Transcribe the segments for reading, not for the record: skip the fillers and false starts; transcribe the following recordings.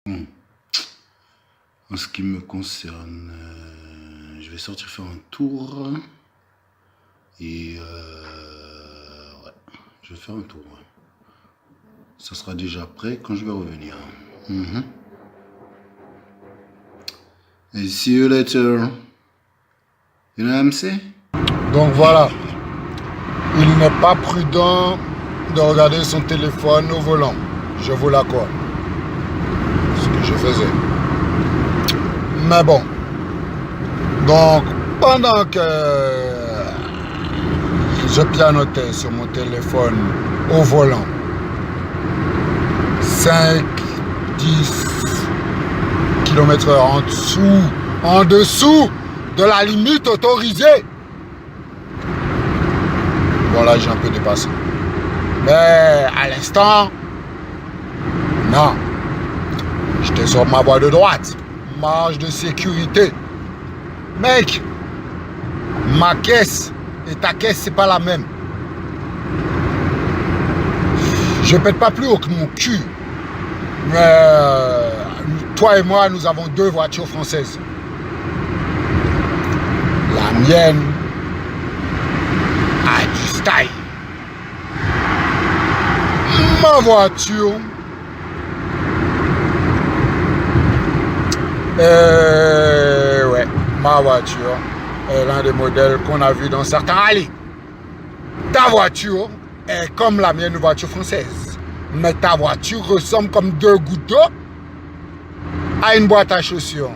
Bon, en ce qui me concerne, je vais sortir faire un tour et ouais, je vais faire un tour. Ouais. Ça sera déjà prêt quand je vais revenir. Et see you later. You know what I'm saying? Donc voilà, il n'est pas prudent de regarder son téléphone au volant, je vous l'accorde. Ce que je faisais. Mais bon, donc pendant que je pianotais sur mon téléphone au volant, 5, 10 km/h en dessous de la limite autorisée. Voilà, j'ai un peu dépassé. Mais à l'instant, non. J'étais sur ma voie de droite. Marge de sécurité. Mec, ma caisse et ta caisse, c'est pas la même. Je pète pas plus haut que mon cul. Mais toi et moi, nous avons 2 voitures françaises. La mienne a du style. Ma voiture ouais, ma voiture est l'un des modèles qu'on a vu dans certains rallyes. Ta voiture est comme la mienne, une voiture française. Mais ta voiture ressemble comme 2 gouttes d'eau à une boîte à chaussures.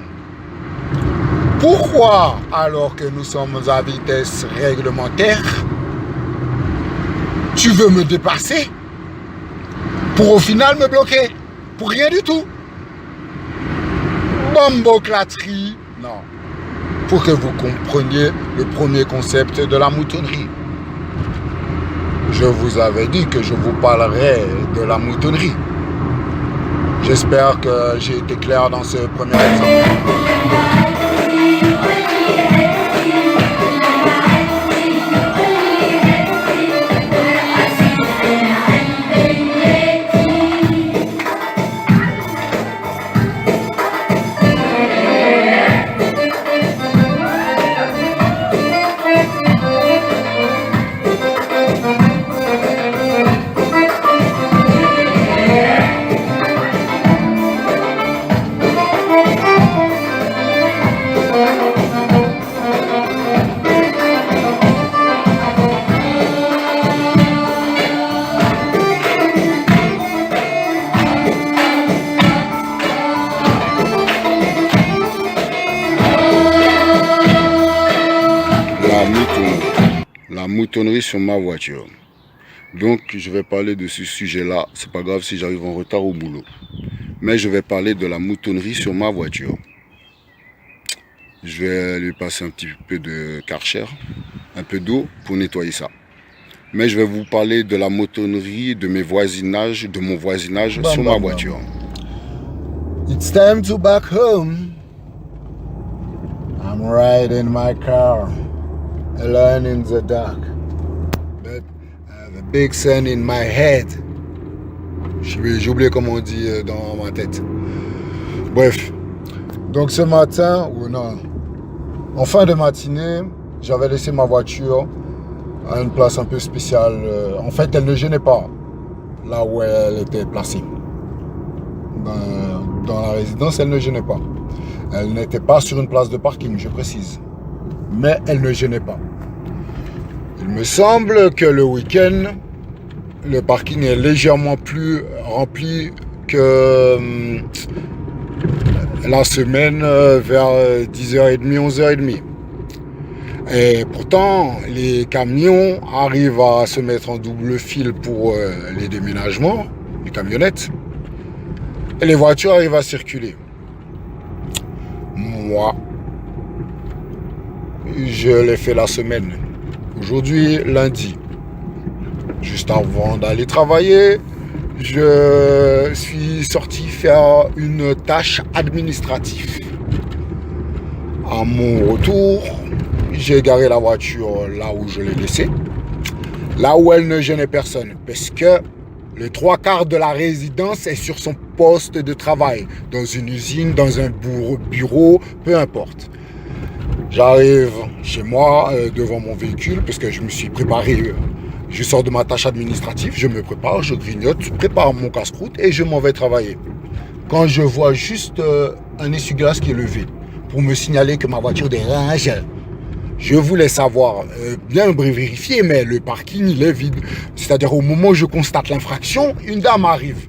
Pourquoi, alors que nous sommes à vitesse réglementaire, tu veux me dépasser pour au final me bloquer? Pour rien du tout. Bomboclaterie. Non. Pour que vous compreniez le premier concept de la moutonnerie. Je vous avais dit que je vous parlerai de la moutonnerie. J'espère que j'ai été clair dans ce premier exemple. La moutonnerie sur ma voiture. Donc je vais parler de ce sujet-là. C'est pas grave si j'arrive en retard au boulot. Mais je vais parler de la moutonnerie sur ma voiture. Je vais lui passer un petit peu de Karcher, un peu d'eau pour nettoyer ça. Mais je vais vous parler de la moutonnerie de mon voisinage sur ma voiture. It's time to back home. I'm riding my car. Alone in the dark, but I have a big sun in my head. J'ai oublié comment on dit dans ma tête. Bref, donc ce matin, ou non, en fin de matinée, j'avais laissé ma voiture à une place un peu spéciale. En fait, elle ne gênait pas là où elle était placée. Dans la résidence, elle ne gênait pas. Elle n'était pas sur une place de parking, je précise. Mais elle ne gênait pas. Il me semble que le week-end, le parking est légèrement plus rempli que la semaine vers 10h30, 11h30. Et pourtant, les camions arrivent à se mettre en double fil pour les déménagements, les camionnettes, et les voitures arrivent à circuler. Moi, je l'ai fait la semaine. Aujourd'hui, lundi. Juste avant d'aller travailler, je suis sorti faire une tâche administrative. À mon retour, j'ai garé la voiture là où je l'ai laissée. Là où elle ne gênait personne. Parce que Les 3/4 de la résidence est sur son poste de travail, dans une usine, dans un bureau, peu importe. J'arrive chez moi devant mon véhicule parce que je me suis préparé. Je sors de ma tâche administrative, je me prépare, je grignote, je prépare mon casse-croûte et je m'en vais travailler. Quand je vois juste un essuie-glace qui est levé pour me signaler que ma voiture dérange, je voulais savoir, bien vérifier, mais le parking il est vide. C'est-à-dire au moment où je constate l'infraction, une dame arrive.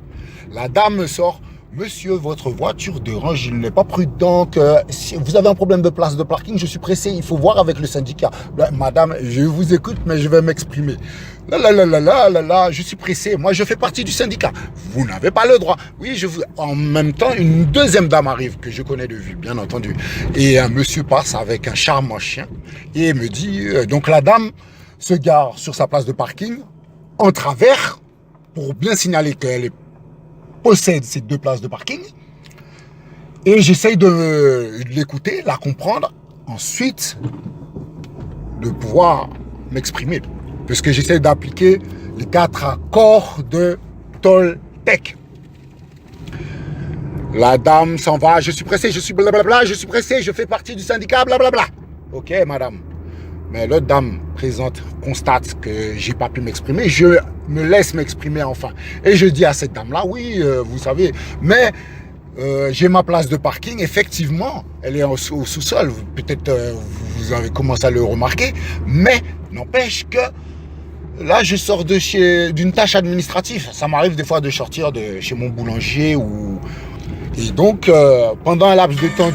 La dame me sort. Monsieur, votre voiture dérange, il n'est pas prudent que si vous avez un problème de place de parking, je suis pressé, il faut voir avec le syndicat. Madame, je vous écoute, mais je vais m'exprimer. Je suis pressé, moi je fais partie du syndicat. Vous n'avez pas le droit. Oui, en même temps, une deuxième dame arrive, que je connais de vue, bien entendu. Et un monsieur passe avec un charmant chien et me dit, donc la dame se gare sur sa place de parking, en travers, pour bien signaler qu'elle possède ces 2 places de parking. Et j'essaye de l'écouter, la comprendre, ensuite de pouvoir m'exprimer. Parce que j'essaie d'appliquer les 4 accords de Toltec. La dame s'en va, je suis pressé, je suis blablabla, je suis pressé, je fais partie du syndicat, blablabla. Ok, madame. Mais l'autre dame présente constate que j'ai pas pu m'exprimer. Je me laisse m'exprimer enfin. Et je dis à cette dame-là, oui, vous savez, mais j'ai ma place de parking. Effectivement, elle est au sous-sol. Peut-être vous avez commencé à le remarquer. Mais n'empêche que là, je sors d'une tâche administrative. Ça m'arrive des fois de sortir de chez mon boulanger. Et donc, pendant un laps de temps...